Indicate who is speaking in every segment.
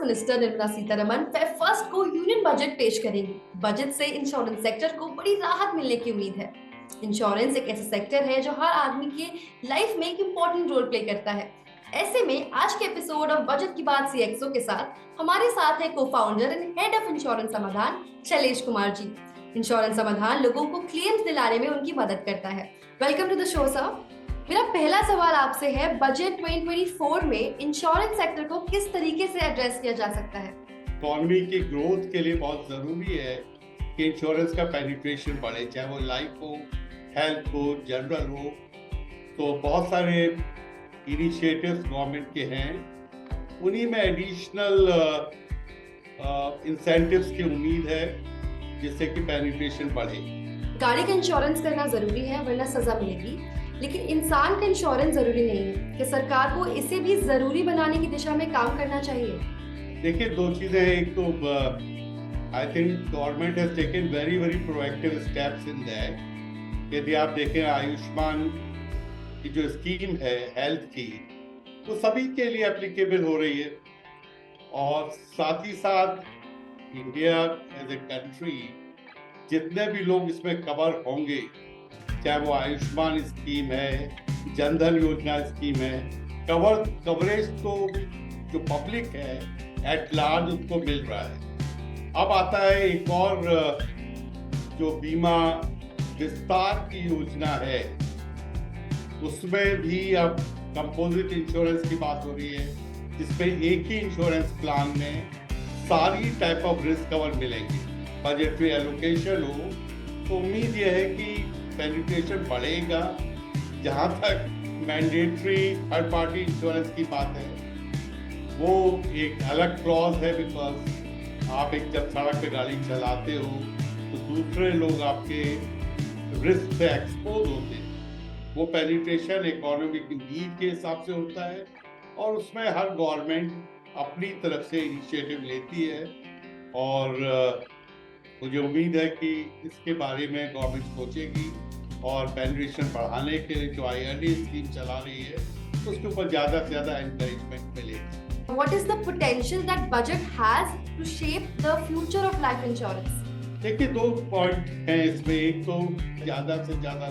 Speaker 1: Minister Nirmala Sitharaman Feb first को union budget पेश करेंगी। बजट से इंश्योरेंस सेक्टर को बड़ी राहत मिलने की उम्मीद है। इंश्योरेंस एक ऐसा सेक्टर है जो हर आदमी के लाइफ में एक इम्पोर्टेंट रोल प्ले करता है। ऐसे में आज के एपिसोड ऑफ बजट की बात सीएक्सओ के साथ हमारे साथ है को founder and head of insurance समाधान शैलेश कुमार जी। इंश्योरेंस समाधान लोगों को क्लेम्स दिलाने में उनकी मदद करता है। Welcome to the show sir. मेरा पहला सवाल आपसे है, बजट 2024 में इंश्योरेंस सेक्टर को किस तरीके से एड्रेस किया जा सकता है?
Speaker 2: इकोनॉमी की ग्रोथ के लिए बहुत जरूरी है कि इंश्योरेंस का पेनिट्रेशन बढ़े, चाहे वो लाइफ हो, हेल्थ हो, जनरल हो। तो बहुत सारे इनिशिएटिव्स गवर्नमेंट के हैं, उन्हीं में एडिशनल इंसेंटिव्स की उम्मीद है जिससे कि पेनिट्रेशन बढ़े।
Speaker 1: गाड़ी का इंश्योरेंस करना जरूरी है वरना सजा मिलेगी, लेकिन इंसान का इंश्योरेंस जरूरी नहीं है। कि सरकार को इसे भी जरूरी बनाने की दिशा में काम करना चाहिए?
Speaker 2: देखिए, दो चीजें हैं। एक तो I think government has taken very very proactive steps in that. यदि आप देखें, आयुष्मान की जो स्कीम है हेल्थ की, वो सभी के लिए एप्लीकेबल हो रही है। और साथ ही साथ इंडिया एज ए कंट्री, जितने भी लोग इसमें कवर होंगे, चाहे वो आयुष्मान स्कीम है, जनधन योजना स्कीम है, कवरेज तो जो पब्लिक है एट लार्ज उसको मिल रहा है। अब आता है एक और जो बीमा विस्तार की योजना है, उसमें भी अब कंपोजिट इंश्योरेंस की बात हो रही है, जिसमें एक ही इंश्योरेंस प्लान में सारी टाइप ऑफ रिस्क कवर मिलेंगे। बजटरी एलोकेशन हो तो उम्मीद यह है कि पेनिट्रेशन बढ़ेगा। जहाँ तक मैंडेटरी थर्ड पार्टी इंश्योरेंस की बात है, वो एक अलग क्लॉज है, बिकॉज आप एक जब सड़क पे गाड़ी चलाते हो तो दूसरे लोग आपके रिस्क से एक्सपोज होते हैं। वो पेनिट्रेशन इकोनॉमी की नीड के हिसाब से होता है और उसमें हर गवर्नमेंट अपनी तरफ से इनिशिएटिव लेती है। और मुझे उम्मीद है कि इसके बारे में गवर्नमेंट सोचेगी और पेनिट्रेशन बढ़ाने के लिए जो आईआरडी स्कीम चला रही है उसके ऊपर ज़्यादा से ज़्यादा एनकरेजमेंट मिलेगी।
Speaker 1: What is the potential that budget has to shape the future of life insurance?
Speaker 2: देखिए, दो पॉइंट हैं इसमें। एक तो ज़्यादा से ज़्यादा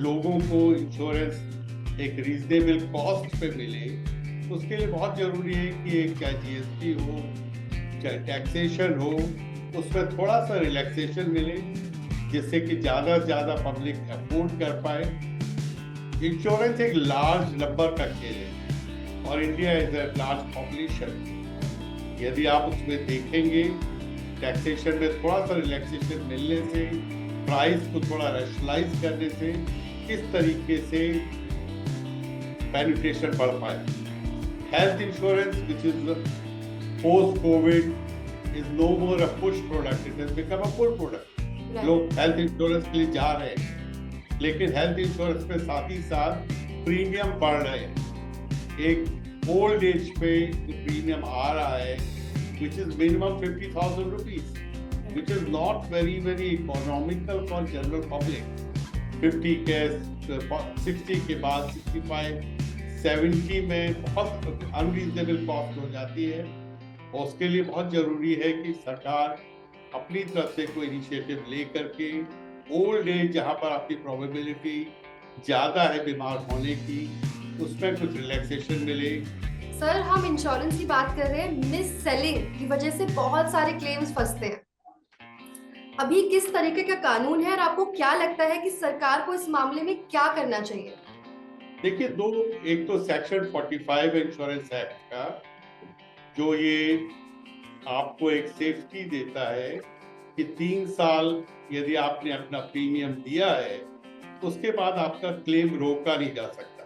Speaker 2: लोगों को इंश्योरेंस एक रीजनेबल कॉस्ट पे मिले, उसके लिए बहुत ज़रूरी है कि एक चाहे जीएसटी हो, चाहे टैक्सेशन हो, उसमें थोड़ा सा रिलैक्सेशन मिले, जिससे कि ज़्यादा से ज़्यादा पब्लिक अफोर्ड कर पाए। इंश्योरेंस एक लार्ज नंबर का खेल है और India is a large population. यदि आप उसमें देखेंगे, टैक्सेशन में थोड़ा सा रिलैक्सेशन मिलने से, प्राइस को थोड़ा रैशनलाइज करने से, किस तरीके से पेनिट्रेशन बढ़ पाए। Health insurance which is post Covid is no more a push product, it has become a pull product. लोग हेल्थ इंश्योरेंस के लिए जा रहे हैं, लेकिन हेल्थ इंश्योरेंस में साथ ही साथ प्रीमियम बढ़ रहे हैं। एक ओल्ड एज पे जो प्रीमियम आ रहा है, which is minimum 50,000 rupees, which is not very very economical for general public. 50 के 60 के बाद 65, 70 में बहुत अनरीजनेबल कॉस्ट हो जाती है। और उसके लिए बहुत जरूरी है कि सरकार अपनी तरफ से कोई इनिशिएटिव ले करके ओल्ड एज, जहाँ पर आपकी प्रोबेबिलिटी ज़्यादा है बीमार होने की, उसमें कुछ रिलैक्सेशन मिले।
Speaker 1: सर, हम इंश्योरेंस की बात कर रहे हैं, मिस सेलिंग की वजह से बहुत सारे क्लेम्स फंसते हैं। अभी किस तरीके का कानून है और आपको क्या लगता है कि सरकार को इस मामले में क्या करना चाहिए?
Speaker 2: देखिए, दो, एक तो सेक्शन 45 इंश्योरेंस एक्ट का, जो ये आपको एक सेफ्टी देता है कि 3 साल यदि आपने अपना प्रीमियम दिया है, उसके बाद आपका क्लेम रोका नहीं जा सकता।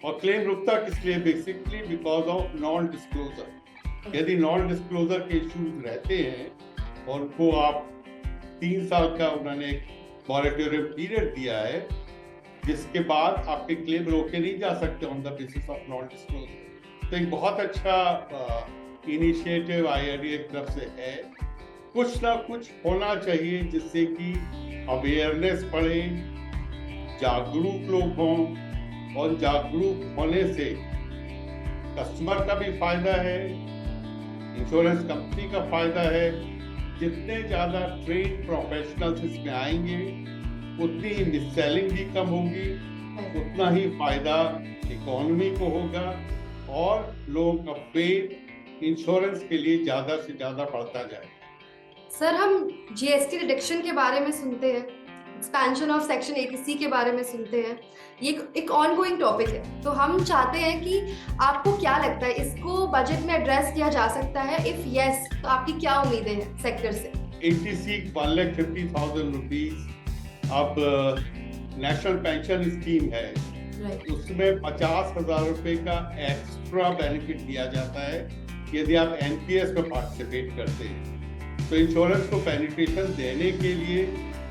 Speaker 2: और क्लेम रुकता किस लिए? Basically because of non disclosure. यदि नॉन डिस्क्लोजर के इश्यूज रहते हैं और उनको आप 3 साल का उन्होंने मॉरेटोरियम पीरियड दिया है, जिसके बाद आपके क्लेम रोके नहीं जा सकते on the basis of non disclosure. तो एक बहुत अच्छा इनिशिएटिव आईआरडीए की तरफ से है। कुछ ना कुछ होना चाहिए जिससे कि अवेयरनेस बढ़े, जागरूक लोग हों, और जागरूक होने से कस्टमर का भी फायदा है, इंश्योरेंस कंपनी का फायदा है, जितने ज्यादा ट्रेन प्रोफेशनल्स इसमें आएंगे उतनी ही मिस सेलिंग भी कम होगी, उतना ही फायदा इकोनॉमी को होगा और लोगों का फेथ इंश्योरेंस के लिए ज्यादा से ज्यादा बढ़ता जाएगा।
Speaker 1: सर, हम जीएसटी रिडक्शन के बारे में सुनते हैं, एक्सपेंशन ऑफ सेक्शन 80C के बारे में सुनते हैं, ये एक ऑनगोइंग टॉपिक है, तो हम चाहते हैं कि आपको क्या लगता है इसको बजट में एड्रेस किया जा सकता है? इफ यस, तो आपकी क्या उम्मीदें हैं सेक्टर से?
Speaker 2: 80C 1,50,000 रुपीज अब नेशनल पेंशन स्कीम है, उसमें 50,000 रुपए का एक्स्ट्रा बेनिफिट दिया जाता है यदि आप एनपीएस में पार्टिसिपेट करते हैं। तो इंश्योरेंस को पेनिट्रेशन देने के लिए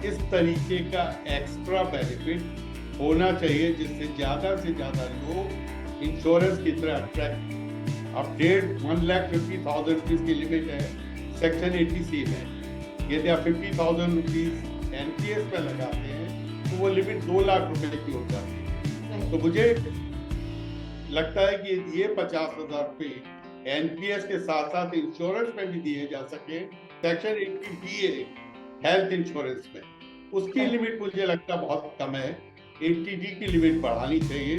Speaker 2: इस तरीके का एक्स्ट्रा बेनिफिट होना चाहिए जिससे ज्यादा से ज्यादा लोग इंश्योरेंस की तरह अट्रैक्ट। अब 1,50,000 रुपीज की लिमिट है सेक्शन 80C में, यदि आप 50,000 रुपीज एनपीएस में लगाते हैं तो वो लिमिट 2 लाख रुपए की हो जाती है। तो मुझे लगता है कि ये 50,000 रुपए एनपीएस के साथ साथ इंश्योरेंस में भी दिए जा सके। सेक्शन 80DA हेल्थ इंश्योरेंस में उसकी लिमिट मुझे लगता है बहुत कम है, 80D की लिमिट बढ़ानी चाहिए।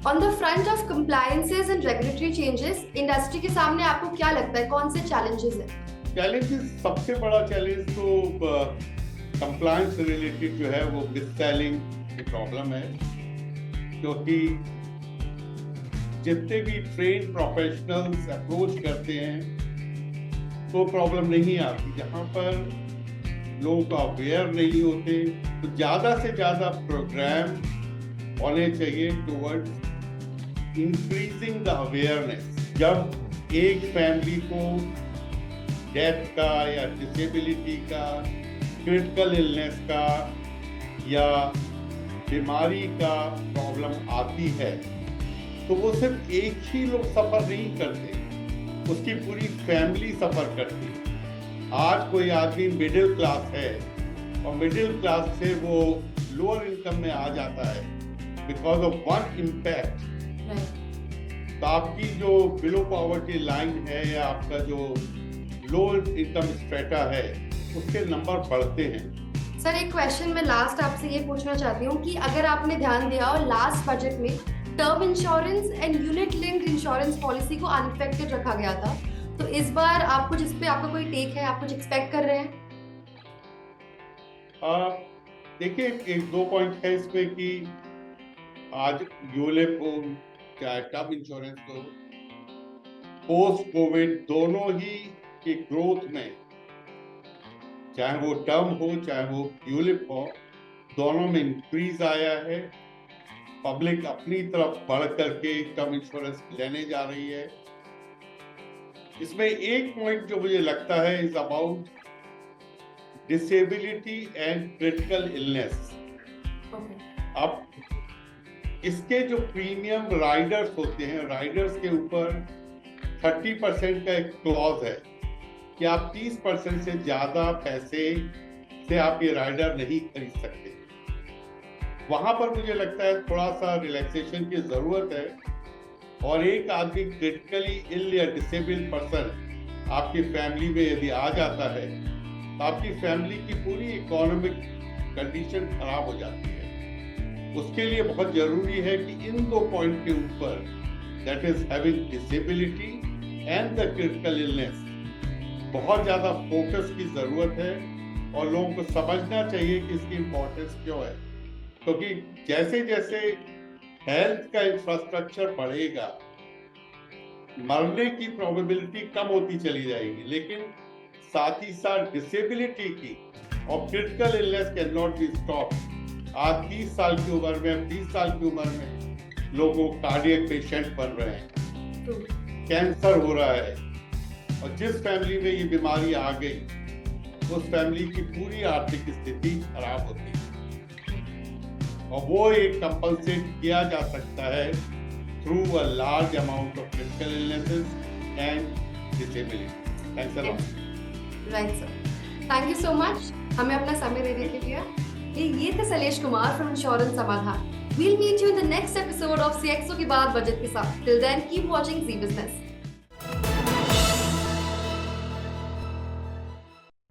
Speaker 1: On the front of compliances and regulatory changes, industry के सामने आपको क्या लगता है कौन से चैलेंजेस हैं?
Speaker 2: चैलेंजेस, सबसे बड़ा चैलेंज तो कंप्लायंस रिलेटेड जो है वो मिस सेलिंग की प्रॉब्लम है, क्योंकि जितने भी ट्रेन प्रोफेशनल्स अप्रोच करते हैं तो प्रॉब्लम नहीं आती। जहाँ पर लोग अवेयर नहीं होते तो ज्यादा से ज्यादा प्रोग्राम होने चाहिए टुवर्ड्स इंक्रीजिंग द अवेयरनेस। जब एक फैमिली को डेथ का या डिसेबिलिटी का, क्रिटिकल इलनेस का या बीमारी का प्रॉब्लम आती है तो वो सिर्फ एक ही लोग सफर नहीं करते, उसकी पूरी फैमिली सफर करती है। आज कोई आदमी मिडिल क्लास है और मिडिल क्लास से वो लोअर इनकम में आ जाता है बिकॉज ऑफ वन इम्पैक्ट। तो आपकी जो बिलो पॉवर्टी लाइन है या आपका जो लो इनकम स्ट्रेटा है उसके नंबर बढ़ते हैं।
Speaker 1: सर, एक क्वेश्चन मैं लास्ट आपसे ये पूछना चाहती हूँ कि अगर आपने ध्यान दिया और लास्ट बजट में term insurance and unit linked insurance policy को अनअफेक्टेड रखा गया था, तो इस बार आपको जिस पे आपका कोई टेक है, आप कुछ एक्सपेक्ट कर रहे हैं?
Speaker 2: देखिए, एक दो पॉइंट है इसमें कि आज यूलिप हो चाहे टर्म इंश्योरेंस हो, पोस्ट कोविड दोनों ही की ग्रोथ में, चाहे वो टर्म हो चाहे वो यूलिप हो, दोनों में इंक्रीज आया है। पब्लिक अपनी तरफ बढ़ करके टर्म इंश्योरेंस लेने जा रही है। इसमें एक पॉइंट जो मुझे लगता है is about disability and critical illness. अब इसके जो प्रीमियम राइडर्स होते हैं, राइडर्स के ऊपर 30% का एक क्लॉज है कि आप 30% से ज्यादा पैसे से आप ये राइडर नहीं खरीद सकते। वहां पर मुझे लगता है थोड़ा सा रिलैक्सेशन की जरूरत है। और एक आदमी क्रिटिकली इल या डिसेबल्ड पर्सन आपकी फैमिली में यदि आ जाता है तो आपकी फैमिली की पूरी इकोनॉमिक कंडीशन खराब हो जाती है। उसके लिए बहुत जरूरी है कि इन दो पॉइंट के ऊपर, that is having disability and the critical illness, बहुत ज्यादा फोकस की जरूरत है और लोगों को समझना चाहिए कि इसकी इंपॉर्टेंस क्यों है। क्योंकि जैसे जैसे हेल्थ का इंफ्रास्ट्रक्चर बढ़ेगा, मरने की प्रोबेबिलिटी कम होती चली जाएगी, लेकिन साथ ही साथ डिसेबिलिटी की और critical illness can not be stopped. आज 30 साल की उम्र में, 30 साल की उम्र में लोगों कार्डियक पेशेंट बन रहे हैं, कैंसर हो रहा है, और जिस फैमिली में ये बीमारी आ गई उस फैमिली की पूरी आर्थिक स्थिति खराब होती है। और वो एक कंपनसेट किया जा सकता है through a large amount of critical illnesses and disability. Thanks a lot.
Speaker 1: Right sir, thank you so much हमें अपना समय देने के लिए। ये थे शैलेश कुमार फ्रॉम इंश्योरेंस समाधान। We'll meet you in the next episode of CXO की बात बजट के साथ. Till then, keep watching Z Business.